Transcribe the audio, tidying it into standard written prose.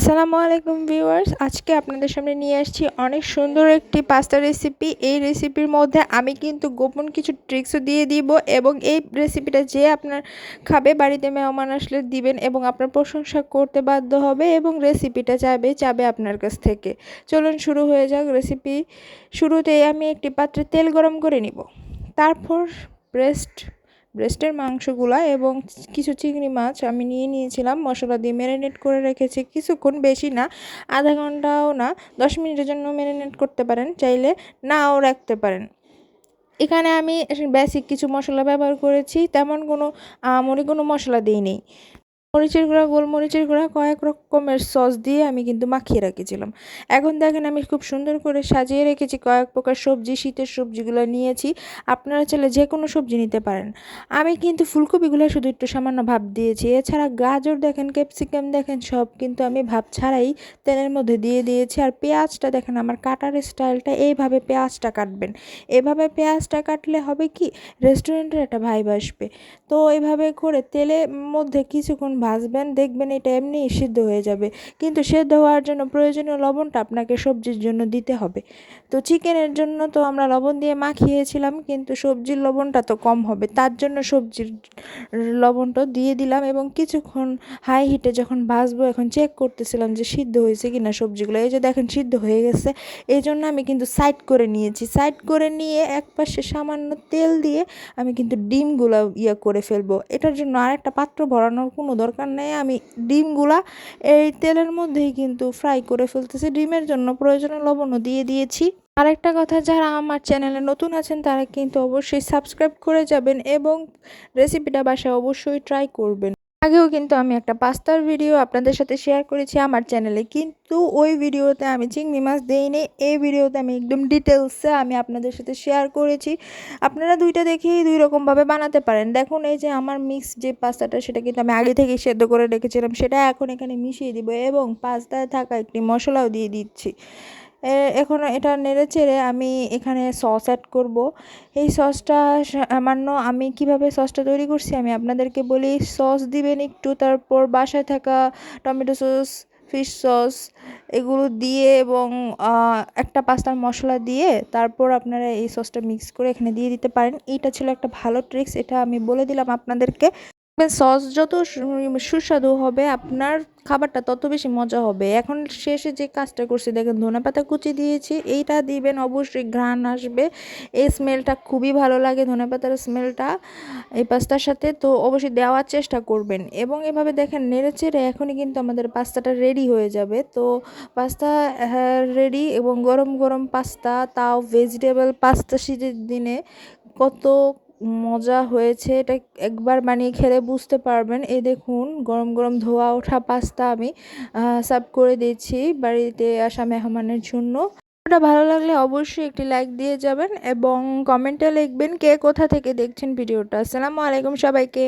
আসসালামু আলাইকুম ভিউয়ার্স, আজকে আপনাদের সামনে নিয়ে আসছি অনেক সুন্দর একটি পাস্তা রেসিপি। এই রেসিপির মধ্যে আমি কিন্তু গোপন কিছু ট্রিক্সও দিয়ে দিব এবং এই রেসিপিটা যে আপনার খাবে, বাড়িতে মেহমান আসলে দিবেন এবং আপনার প্রশংসা করতে বাধ্য হবে এবং রেসিপিটা চাবে আপনার কাছ থেকে। চলুন শুরু হয়ে যাক রেসিপি। শুরুতেই আমি একটি পাত্রে তেল গরম করে নিব। তারপর ব্রেস্টের মাংসগুলা এবং কিছু চিংড়ি মাছ আমি নিয়েছিলাম, মশলা দিয়ে ম্যারিনেট করে রেখেছি কিছুক্ষণ, বেশি না, আধা ঘন্টাও না, 10 মিনিটের জন্য ম্যারিনেট করতে পারেন, চাইলে নাও রাখতে পারেন। এখানে আমি বেসিক কিছু মশলা ব্যবহার করেছি, তেমন কোনো মশলা দিইনি। মরিচের গুঁড়া, গোলমরিচের গুঁড়া, কয়েক রকমের সস দিয়ে আমি কিন্তু মাখিয়ে রেখেছিলাম। এখন দেখেন আমি খুব সুন্দর করে সাজিয়ে রেখেছি, কয়েক প্রকার সবজি, শীতের সবজিগুলো নিয়েছি। আপনারা চাইলে যে কোনো সবজি নিতে পারেন। আমি কিন্তু ফুলকপিগুলো শুধু একটু সামান্য ভাপ দিয়েছি। এছাড়া গাজর দেখেন, ক্যাপসিকাম দেখেন, সব কিন্তু আমি ভাপ ছাড়াই তেলের মধ্যে দিয়ে দিয়েছি। আর পেঁয়াজটা দেখেন, আমার কাটার স্টাইলটা এইভাবে পেঁয়াজটা কাটবেন। এভাবে পেঁয়াজটা কাটলে হবে কি, রেস্টুরেন্টের একটা ভাইব আসবে। তো এইভাবে করে তেলের মধ্যে কিছুক্ষণ ভাজবেন, দেখবেন এটা এমনি সিদ্ধ হয়ে যাবে। কিন্তু সিদ্ধ হওয়ার জন্য প্রয়োজনীয় লবণটা আপনাকে সবজির জন্য দিতে হবে। তো চিকেনের জন্য তো আমরা লবণ দিয়ে মাখিয়েছিলাম, কিন্তু সবজির লবণটা তো কম হবে, তার জন্য সবজির লবণটা দিয়ে দিলাম এবং কিছুক্ষণ হাই হিটে যখন ভাজবো, এখন চেক করতেছিলাম যে সিদ্ধ হয়েছে কিনা সবজিগুলো। এই যে দেখেন সিদ্ধ হয়ে গেছে। এই জন্য আমি কিন্তু সাইড করে নিয়েছি। সাইড করে নিয়ে একপাশে সামান্য তেল দিয়ে আমি কিন্তু ডিমগুলো করে ফেলবো। এটার জন্য আরেকটা পাত্র ভরানোর কোনো দরকার নেই। আমি ডিমগুলা এই তেলের মধ্যেই কিন্তু ফ্রাই করে ফেলতেছি। ডিমের জন্য প্রয়োজনীয় লবণও দিয়ে দিয়েছি। আরেকটা কথা, যারা আমার চ্যানেলে নতুন আছেন তারা কিন্তু অবশ্যই সাবস্ক্রাইব করে যাবেন এবং রেসিপিটা বাসায় অবশ্যই ট্রাই করবেন। আগেও কিন্তু আমি একটা পাস্তার ভিডিও আপনাদের সাথে শেয়ার করেছি আমার চ্যানেলে, কিন্তু ওই ভিডিওতে আমি চিংড়ি মাছ দেইনি। এই ভিডিওতে আমি একদম ডিটেলসে আমি আপনাদের সাথে শেয়ার করেছি। আপনারা দুইটা দেখেই দুই রকমভাবে বানাতে পারেন। দেখুন, এই যে আমার মিক্স যে পাস্তাটা, সেটা কিন্তু আমি আগে থেকেই সেদ্ধ করে রেখেছিলাম, সেটা এখন এখানে মিশিয়ে দিব এবং পাস্তায় থাকা একটি মশলাও দিয়ে দিচ্ছি। এখন এটা নেড়েচেড়ে আমি এখানে সস অ্যাড করব। এই সসটা সামান্য, আমি কিভাবে সসটা তৈরি করছি আমি আপনাদেরকে বলি। সস দিবেন একটু, তারপর বাসায় থাকা টমেটো সস, ফিশ সস, এগুলো দিয়ে এবং একটা পাস্তার মশলা দিয়ে তারপর আপনারা এই সসটা মিক্স করে এখানে দিয়ে দিতে পারেন। এটা ছিল একটা ভালো ট্রিক্স, এটা আমি বলে দিলাম আপনাদেরকে। সস যত সুস্বাদু হবে, আপনার খাবারটা তত বেশি মজা হবে। এখন শেষে যে কাজটা করছি দেখেন, ধনেপাতা কুচি দিয়েছি, এইটা দিবেন, অবশ্যই ঘ্রাণ আসবে। এই স্মেলটা খুবই ভালো লাগে, ধনেপাতার স্মেলটা এই পাস্তার সাথে, তো অবশ্যই দেওয়ার চেষ্টা করবেন। এবং এভাবে দেখেন নেড়েচেড়ে এখনই কিন্তু আমাদের পাস্তাটা রেডি হয়ে যাবে। তো পাস্তা রেডি, এবং গরম গরম পাস্তা, তাও ভেজিটেবল পাস্তা, শীতের দিনে কত মজা হয়েছে এটা একবার বানিয়ে খেলে বুঝতে পারবেন। এই দেখুন, গরম গরম ধোয়া ওঠা পাস্তা আমি সার্ভ করে দিয়েছি বাড়িতে আসা মেহমানের জন্য। ওটা ভালো লাগলে অবশ্যই একটি লাইক দিয়ে যাবেন এবং কমেন্টে লিখবেন কে কোথা থেকে দেখছেন ভিডিওটা। আসসালামু আলাইকুম সবাইকে।